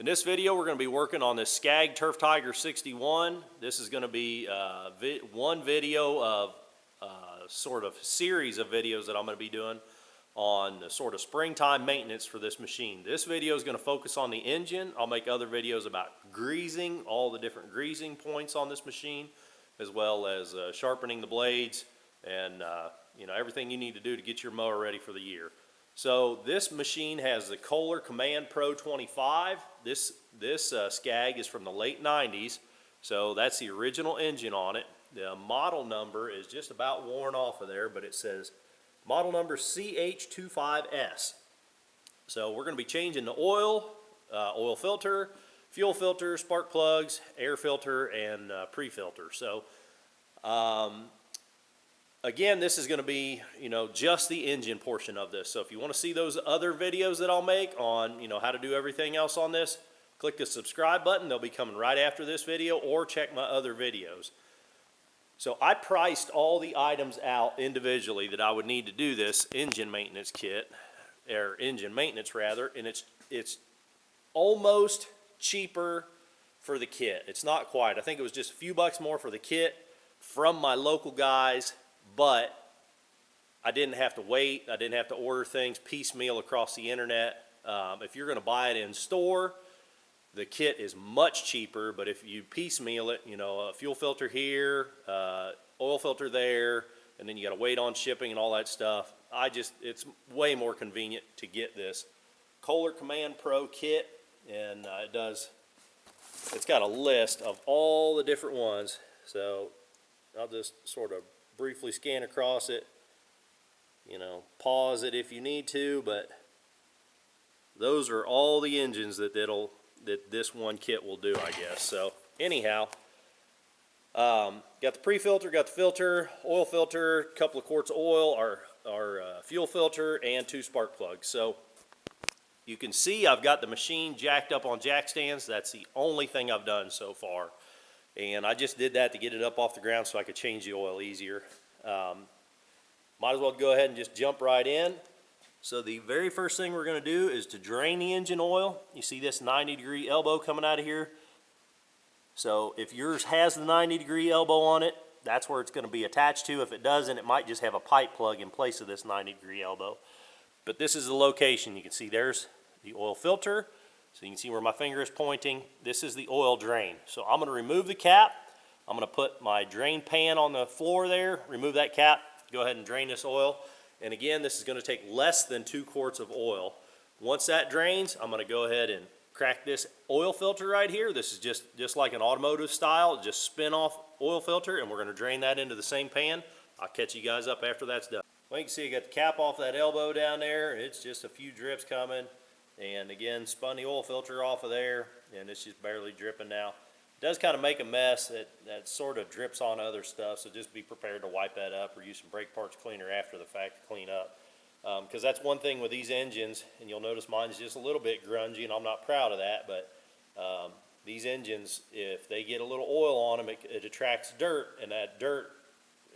In this video, we're going to be working on this Scag Turf Tiger 61. This is going to be one video of sort of series of videos that I'm going to be doing on the sort of springtime maintenance for this machine. This video is going to focus on the engine. I'll make other videos about greasing, all the different greasing points on this machine, as well as sharpening the blades and you know, everything you need to do to get your mower ready for the year. So this machine has the Kohler Command Pro 25. This Scag is from the late 90s, so that's the original engine on it. The model number is just about worn off of there, but it says model number CH25S. So we're going to be changing the oil, oil filter, fuel filter, spark plugs, air filter, and pre-filter. So again, this is going to be, you know, just the engine portion of this. So if you want to see those other videos that I'll make on, you know, how to do everything else on this, click the subscribe button. They'll be coming right after this video, or check my other videos. So I priced all the items out individually that I would need to do this engine maintenance kit, or engine maintenance rather, and it's almost cheaper for the kit. It's not quite. I think it was just a few bucks more for the kit from my local guys, but I didn't have to wait. I didn't have to order things piecemeal across the internet. If you're going to buy it in store, the kit is much cheaper, but if you piecemeal it, you know, a fuel filter here, oil filter there, and then you got to wait on shipping and all that stuff, it's way more convenient to get this Kohler Command Pro kit, and it's got a list of all the different ones. So I'll just sort of briefly scan across it, you know, pause it if you need to, but those are all the engines that this one kit will do, I guess. So anyhow, got the pre-filter, got the filter, oil filter, a couple of quarts of oil, our fuel filter, and 2 spark plugs. So you can see I've got the machine jacked up on jack stands. That's the only thing I've done so far. And I just did that to get it up off the ground so I could change the oil easier. Might as well go ahead and just jump right in. So the very first thing we're going to do is to drain the engine oil. You see this 90-degree elbow coming out of here? So if yours has the 90-degree elbow on it, that's where it's going to be attached to. If it doesn't, it might just have a pipe plug in place of this 90-degree elbow. But this is the location. You can see there's the oil filter. So you can see where my finger is pointing. This is the oil drain. So I'm going to remove the cap. I'm going to put my drain pan on the floor there, remove that cap, go ahead and drain this oil. And again, this is going to take less than 2 quarts of oil. Once that drains, I'm going to go ahead and crack this oil filter right here. This is just like an automotive style, just spin off oil filter, and we're going to drain that into the same pan. I'll catch you guys up after that's done. Well, you can see I got the cap off that elbow down there. It's just a few drips coming. And again, spun the oil filter off of there, and it's just barely dripping now. It does kind of make a mess that sort of drips on other stuff, so just be prepared to wipe that up or use some brake parts cleaner after the fact to clean up. Because that's one thing with these engines, and you'll notice mine's just a little bit grungy, and I'm not proud of that, but these engines, if they get a little oil on them, it attracts dirt, and that dirt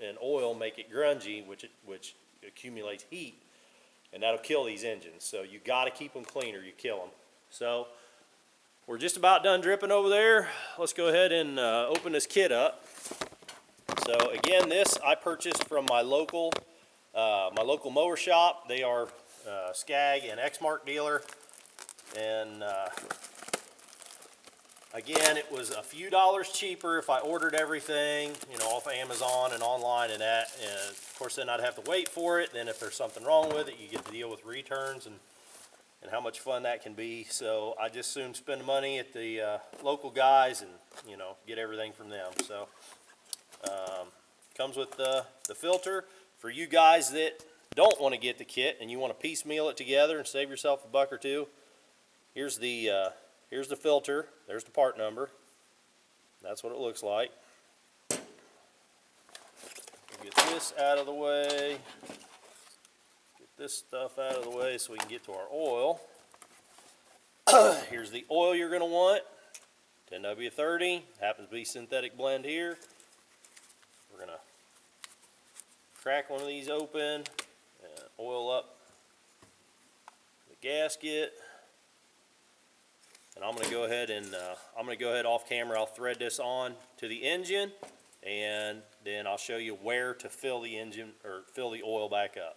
and oil make it grungy, which accumulates heat. And that'll kill these engines. So you got to keep them clean or you kill them. So we're just about done dripping over there. Let's go ahead and open this kit up. So again, this I purchased from my local mower shop. They are Scag and Exmark dealer. And again, it was a few dollars cheaper if I ordered everything, you know, off Amazon and online and that. And of course, then I'd have to wait for it. Then if there's something wrong with it, you get to deal with returns and how much fun that can be. So I just soon spend money at the local guys and, you know, get everything from them. So comes with the filter. For you guys that don't want to get the kit and you want to piecemeal it together and save yourself a buck or two, here's the filter. There's the part number. That's what it looks like. Get this out of the way. Get this stuff out of the way so we can get to our oil. Here's the oil you're going to want. 10W30. Happens to be synthetic blend here. We're going to crack one of these open and oil up the gasket. And I'm going to go ahead and off camera. I'll thread this on to the engine, and then I'll show you where to fill the engine or fill the oil back up.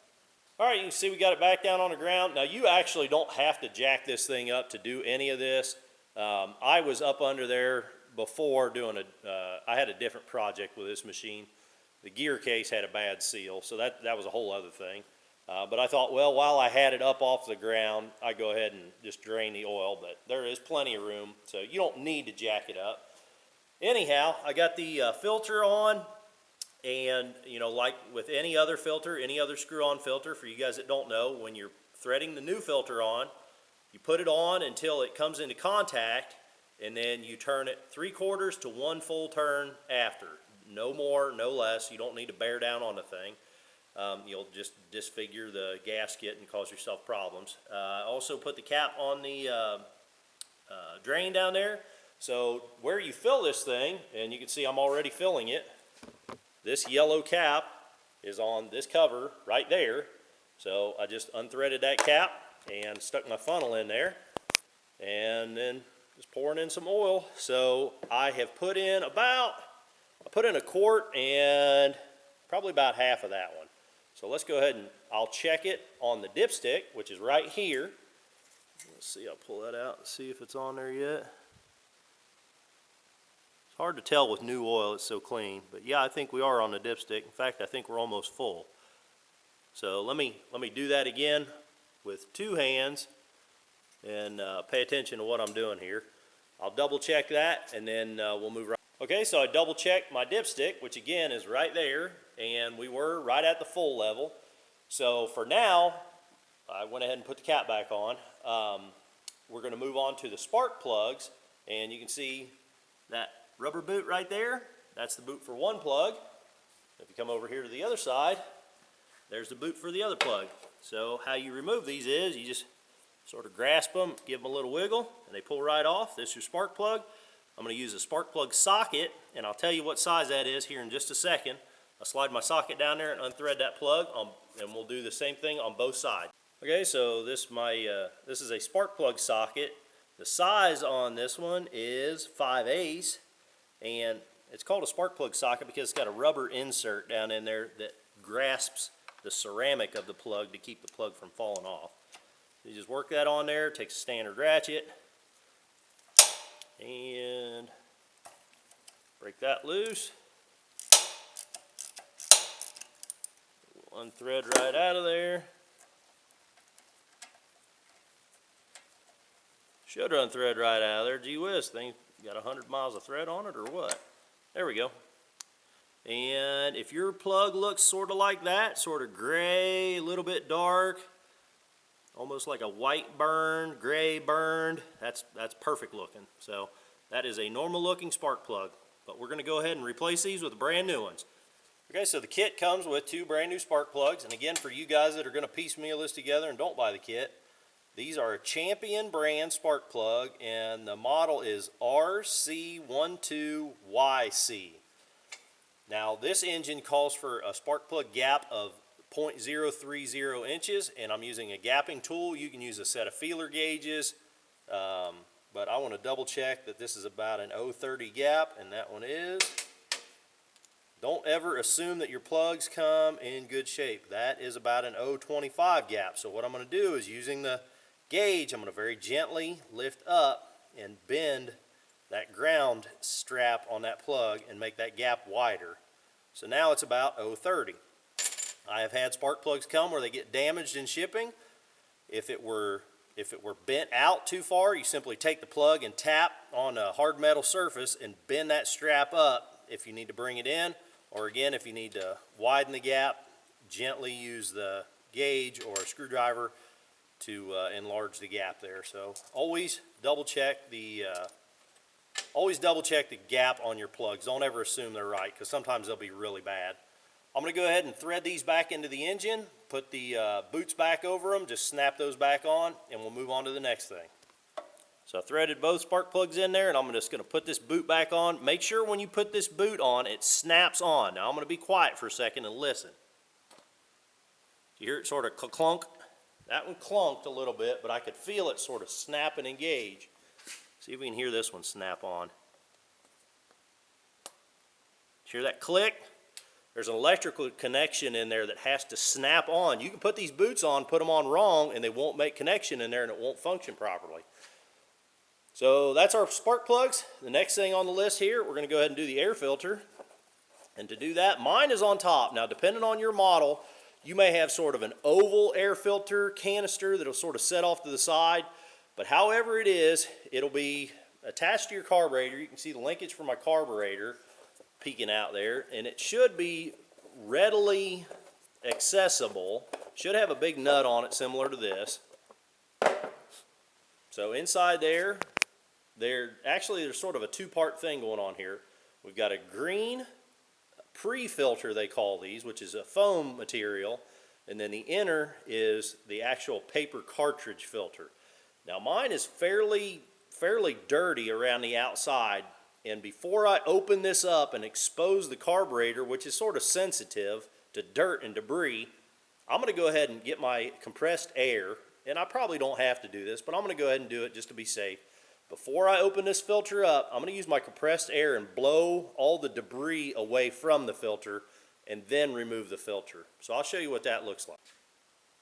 All right, you can see we got it back down on the ground. Now you actually don't have to jack this thing up to do any of this. I was up under there before doing I had a different project with this machine. The gear case had a bad seal, so that was a whole other thing. But I thought, well, while I had it up off the ground, I'd go ahead and just drain the oil, but there is plenty of room, so you don't need to jack it up. Anyhow, I got the filter on, and like with any other filter, any other screw-on filter, for you guys that don't know, when you're threading the new filter on, you put it on until it comes into contact, and then you turn it 3/4 to 1 full turn after. No more, no less. You don't need to bear down on the thing. You'll just disfigure the gasket and cause yourself problems. I also put the cap on the drain down there. So where you fill this thing, and you can see I'm already filling it, this yellow cap is on this cover right there. So I just unthreaded that cap and stuck my funnel in there, and then just pouring in some oil. So I have put in a quart and probably about half of that one. So let's go ahead and I'll check it on the dipstick, which is right here. Let's see, I'll pull that out and see if it's on there yet. It's hard to tell with new oil, it's so clean. But yeah, I think we are on the dipstick. In fact, I think we're almost full. So let me do that again with 2 hands and pay attention to what I'm doing here. I'll double check that, and then we'll move right. Okay, so I double checked my dipstick, which again is right there, and we were right at the full level. So for now, I went ahead and put the cap back on. We're going to move on to the spark plugs, and you can see that rubber boot right there. That's the boot for one plug. If you come over here to the other side, there's the boot for the other plug. So how you remove these is you just sort of grasp them, give them a little wiggle, and they pull right off. This is your spark plug. I'm going to use a spark plug socket, and I'll tell you what size that is here in just a second. I'll slide my socket down there and unthread that plug, and we'll do the same thing on both sides. Okay, so this is a spark plug socket. The size on this one is 5/8, and it's called a spark plug socket because it's got a rubber insert down in there that grasps the ceramic of the plug to keep the plug from falling off. You just work that on there, takes a standard ratchet, and break that loose. We'll unthread right out of there. Should unthread right out of there. Gee whiz, thing got 100 miles of thread on it or what? There we go. And if your plug looks sort of like that, sort of gray, a little bit dark, almost like a white burned, gray burned, that's perfect looking. So that is a normal looking spark plug. But we're going to go ahead and replace these with brand new ones. Okay, so the kit comes with 2 brand new spark plugs. And again, for you guys that are going to piecemeal this together and don't buy the kit, these are a Champion brand spark plug, and the model is RC12YC. Now this engine calls for a spark plug gap of 0.030 inches, and I'm using a gapping tool. You can use a set of feeler gauges, but I want to double check that this is about an 0.30 gap, and that one is. Don't ever assume that your plugs come in good shape. That is about an 0.25 gap. So what I'm going to do is, using the gauge, I'm going to very gently lift up and bend that ground strap on that plug and make that gap wider. So now it's about 0.30. I have had spark plugs come where they get damaged in shipping. If it were bent out too far, you simply take the plug and tap on a hard metal surface and bend that strap up if you need to bring it in, or again, if you need to widen the gap, gently use the gauge or a screwdriver to enlarge the gap there. So always double check the gap on your plugs. Don't ever assume they're right, because sometimes they'll be really bad. I'm going to go ahead and thread these back into the engine, put the boots back over them, just snap those back on, and we'll move on to the next thing. So I threaded both spark plugs in there, and I'm just going to put this boot back on. Make sure when you put this boot on, it snaps on. Now I'm going to be quiet for a second and listen. You hear it sort of clunk? That one clunked a little bit, but I could feel it sort of snap and engage. See if we can hear this one snap on. Hear that click? There's an electrical connection in there that has to snap on. You can put these boots on, put them on wrong, and they won't make connection in there and it won't function properly. So that's our spark plugs. The next thing on the list here, we're going to go ahead and do the air filter. And to do that, mine is on top. Now, depending on your model, you may have sort of an oval air filter canister that'll sort of set off to the side. But however it is, it'll be attached to your carburetor. You can see the linkage for my carburetor peeking out there, and it should be readily accessible. Should have a big nut on it similar to this. So inside there's sort of a two-part thing going on here. We've got a green pre-filter, they call these, which is a foam material, and then the inner is the actual paper cartridge filter. Now mine is fairly dirty around the outside, and before I open this up and expose the carburetor, which is sort of sensitive to dirt and debris, I'm going to go ahead and get my compressed air, and I probably don't have to do this, but I'm going to go ahead and do it just to be safe. Before I open this filter up, I'm going to use my compressed air and blow all the debris away from the filter and then remove the filter. So I'll show you what that looks like.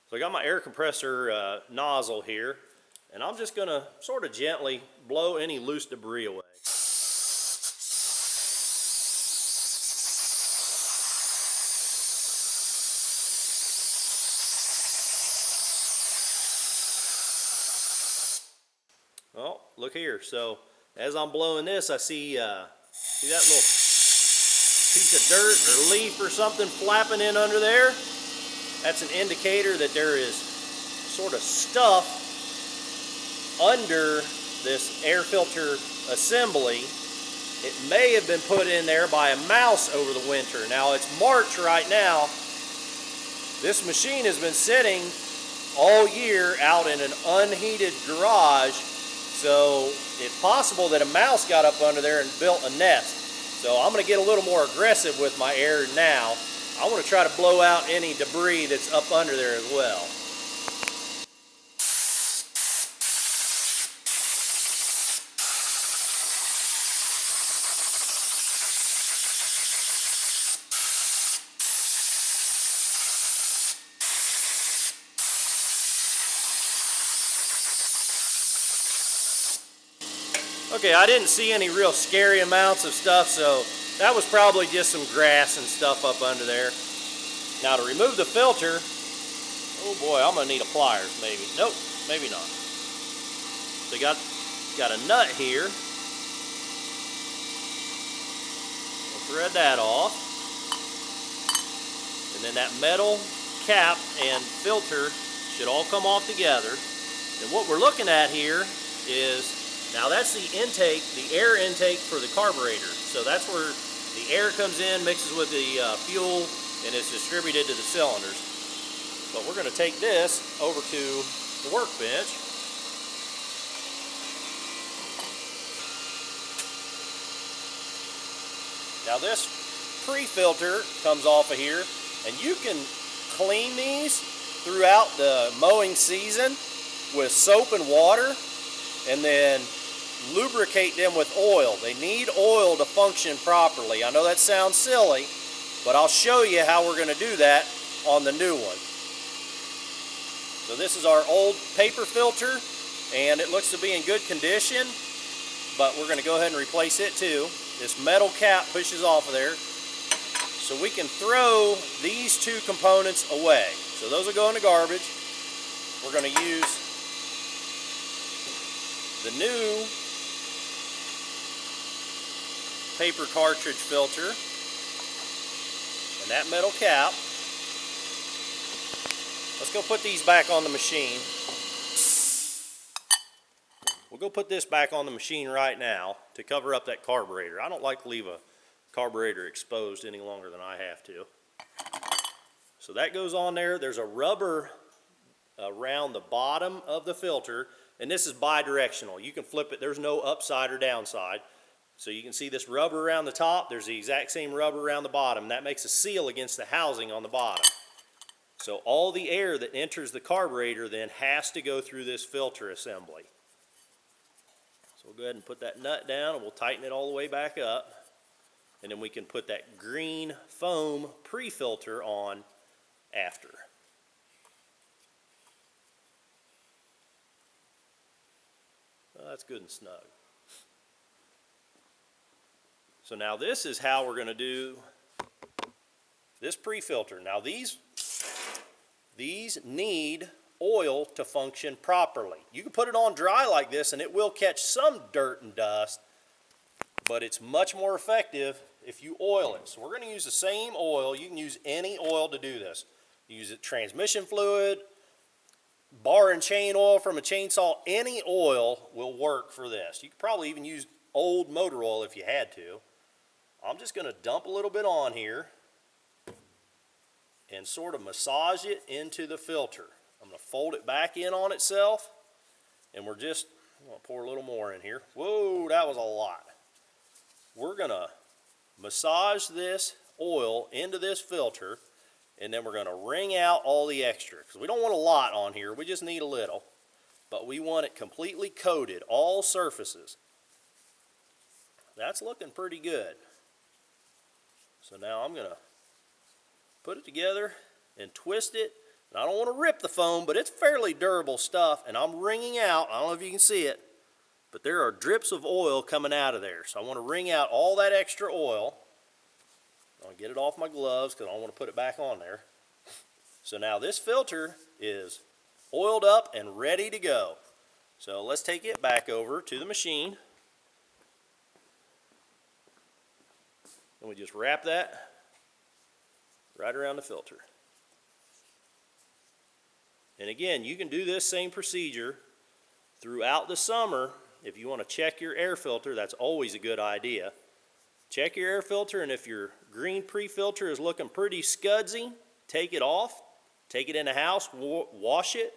So I got my air compressor nozzle here, and I'm just going to sort of gently blow any loose debris away. Well, look here. So as I'm blowing this, I see that little piece of dirt or leaf or something flapping in under there. That's an indicator that there is sort of stuff under this air filter assembly. It may have been put in there by a mouse over the winter. Now it's March right now. This machine has been sitting all year out in an unheated garage. So it's possible that a mouse got up under there and built a nest. So I'm going to get a little more aggressive with my air now. I want to try to blow out any debris that's up under there as well. Okay, I didn't see any real scary amounts of stuff, so that was probably just some grass and stuff up under there. Now to remove the filter, oh boy, I'm gonna need a pliers maybe. Nope, maybe not. So you got a nut here. We'll thread that off. And then that metal cap and filter should all come off together. And what we're looking at here is, now that's the intake, the air intake for the carburetor. So that's where the air comes in, mixes with the fuel, and is distributed to the cylinders. But we're going to take this over to the workbench. Now this pre-filter comes off of here, and you can clean these throughout the mowing season with soap and water, and then lubricate them with oil. They need oil to function properly. I know that sounds silly, but I'll show you how we're going to do that on the new one. So this is our old paper filter, and it looks to be in good condition, but we're going to go ahead and replace it too. This metal cap pushes off of there, so we can throw these two components away. So those will go in the garbage. We're going to use the new paper cartridge filter and that metal cap. Let's go put these back on the machine. We'll go put this back on the machine right now to cover up that carburetor. I don't like to leave a carburetor exposed any longer than I have to. So that goes on there. There's a rubber around the bottom of the filter, and this is bi-directional. You can flip it. There's no upside or downside. So you can see this rubber around the top. There's the exact same rubber around the bottom. That makes a seal against the housing on the bottom. So all the air that enters the carburetor then has to go through this filter assembly. So we'll go ahead and put that nut down and we'll tighten it all the way back up. And then we can put that green foam pre-filter on after. Well, that's good and snug. So now this is how we're going to do this pre-filter. Now these need oil to function properly. You can put it on dry like this and it will catch some dirt and dust, but it's much more effective if you oil it. So we're going to use the same oil. You can use any oil to do this. Use it transmission fluid, bar and chain oil from a chainsaw. Any oil will work for this. You could probably even use old motor oil if you had to. I'm just going to dump a little bit on here and sort of massage it into the filter. I'm going to fold it back in on itself, and I'm going to pour a little more in here. Whoa, that was a lot. We're going to massage this oil into this filter, and then we're going to wring out all the extra, because we don't want a lot on here. We just need a little, but we want it completely coated, all surfaces. That's looking pretty good. So now I'm going to put it together and twist it. And I don't want to rip the foam, but it's fairly durable stuff, and I'm wringing out, I don't know if you can see it, but there are drips of oil coming out of there. So I want to wring out all that extra oil. I'll get it off my gloves because I don't want to put it back on there. So now this filter is oiled up and ready to go. So let's take it back over to the machine. And we just wrap that right around the filter. And again, you can do this same procedure throughout the summer. If you want to check your air filter, that's always a good idea. Check your air filter, and if your green pre-filter is looking pretty scudsy, take it off, take it in the house, wash it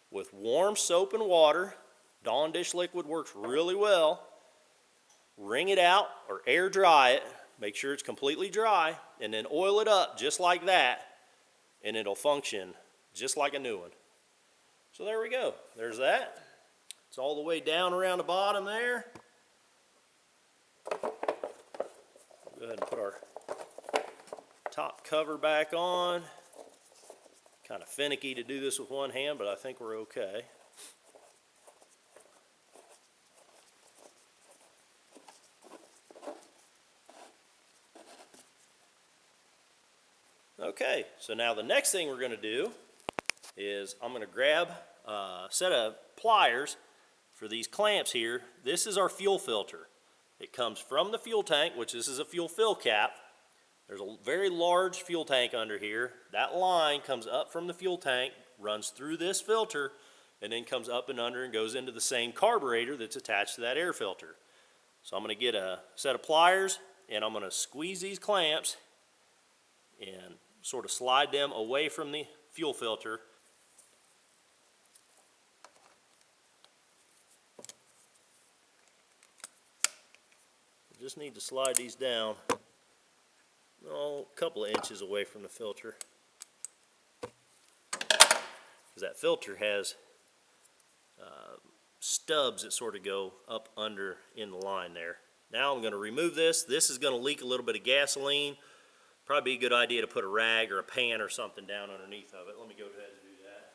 with warm soap and water. Dawn dish liquid works really well. Wring it out or air dry it. Make sure it's completely dry, and then oil it up just like that, and it'll function just like a new one. So there we go. There's that. It's all the way down around the bottom there. Go ahead and put our top cover back on. Kind of finicky to do this with one hand, but I think we're okay. Okay, so now the next thing we're going to do is I'm going to grab a set of pliers for these clamps here. This is our fuel filter. It comes from the fuel tank, which this is a fuel fill cap. There's a very large fuel tank under here. That line comes up from the fuel tank, runs through this filter, and then comes up and under and goes into the same carburetor that's attached to that air filter. So I'm going to get a set of pliers, and I'm going to squeeze these clamps and sort of slide them away from the fuel filter. Just need to slide these down a couple of inches away from the filter, because that filter has stubs that sort of go up under in the line there. Now I'm going to remove this. This is going to leak a little bit of gasoline. Probably be a good idea to put a rag or a pan or something down underneath of it. Let me go ahead and do that.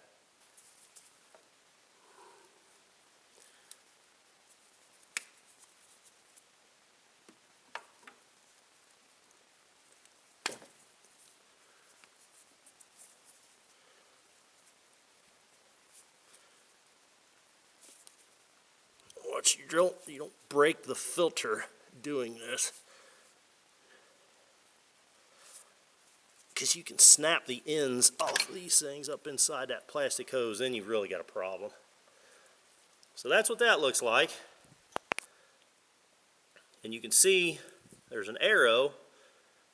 Watch you don't break the filter doing this, because you can snap the ends off of these things up inside that plastic hose, then you've really got a problem. So that's what that looks like. And you can see there's an arrow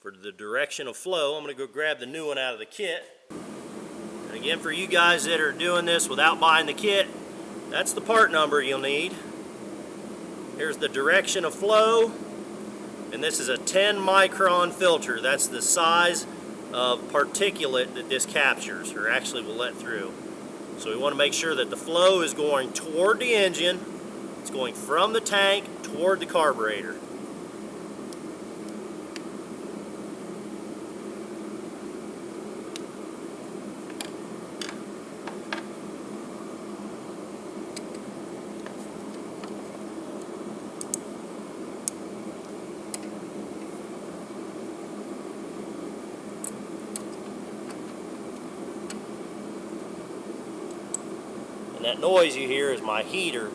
for the direction of flow. I'm going to go grab the new one out of the kit. And again, for you guys that are doing this without buying the kit, that's the part number you'll need. Here's the direction of flow, and this is a 10 micron filter. That's the size of particulate that this captures, or actually will let through. So we want to make sure that the flow is going toward the engine. It's going from the tank toward the carburetor. And that noise you hear is my heater.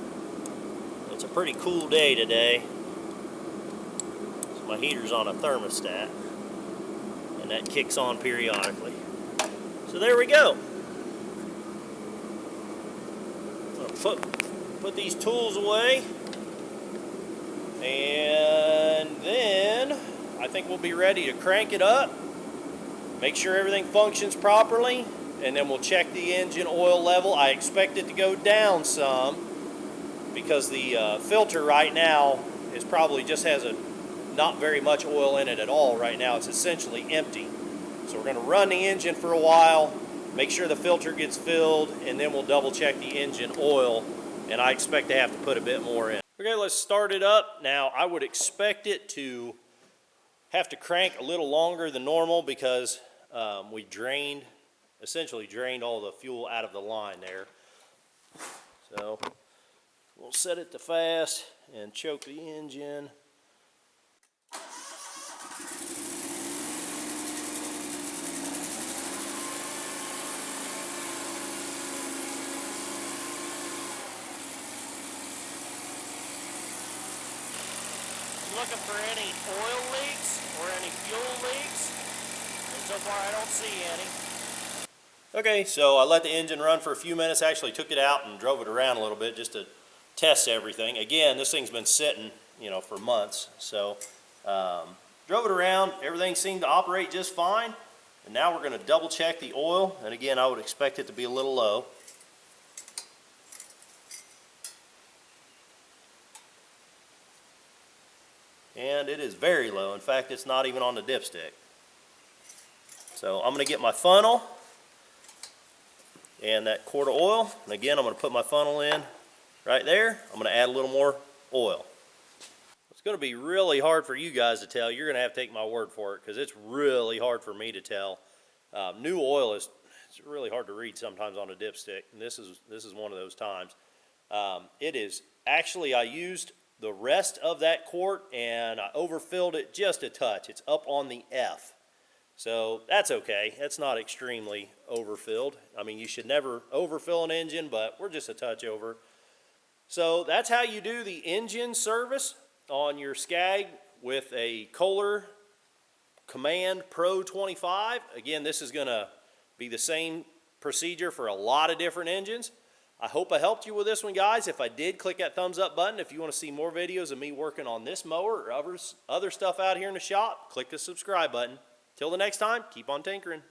It's a pretty cool day today. So my heater's on a thermostat, and that kicks on periodically. So there we go. I'll put these tools away, and then I think we'll be ready to crank it up, make sure everything functions properly, and then we'll check the engine oil level. I expect it to go down some because the filter right now is probably just has not very much oil in it at all right now. It's essentially empty. So we're going to run the engine for a while, make sure the filter gets filled, and then we'll double check the engine oil, and I expect to have to put a bit more in. Okay, let's start it up. Now I would expect it to have to crank a little longer than normal because we essentially drained all the fuel out of the line there. So we'll set it to fast and choke the engine. Looking for any oil leaks or any fuel leaks, and so far I don't see any. Okay, so I let the engine run for a few minutes. Actually took it out and drove it around a little bit just to test everything. Again, this thing's been sitting, for months. So drove it around. Everything seemed to operate just fine. And now we're going to double check the oil. And again, I would expect it to be a little low. And it is very low. In fact, it's not even on the dipstick. So I'm going to get my funnel and that quart of oil, and again I'm going to put my funnel in right there. I'm going to add a little more oil. It's going to be really hard for you guys to tell. You're going to have to take my word for it because it's really hard for me to tell. New oil it's really hard to read sometimes on a dipstick, and this is one of those times. It is actually, I used the rest of that quart and I overfilled it just a touch. It's up on the F. So that's okay. That's not extremely overfilled. I mean, you should never overfill an engine, but we're just a touch over. So that's how you do the engine service on your Scag with a Kohler Command Pro 25. Again, this is going to be the same procedure for a lot of different engines. I hope I helped you with this one, guys. If I did, click that thumbs up button. If you want to see more videos of me working on this mower or other stuff out here in the shop, click the subscribe button. Till the next time, keep on tinkering.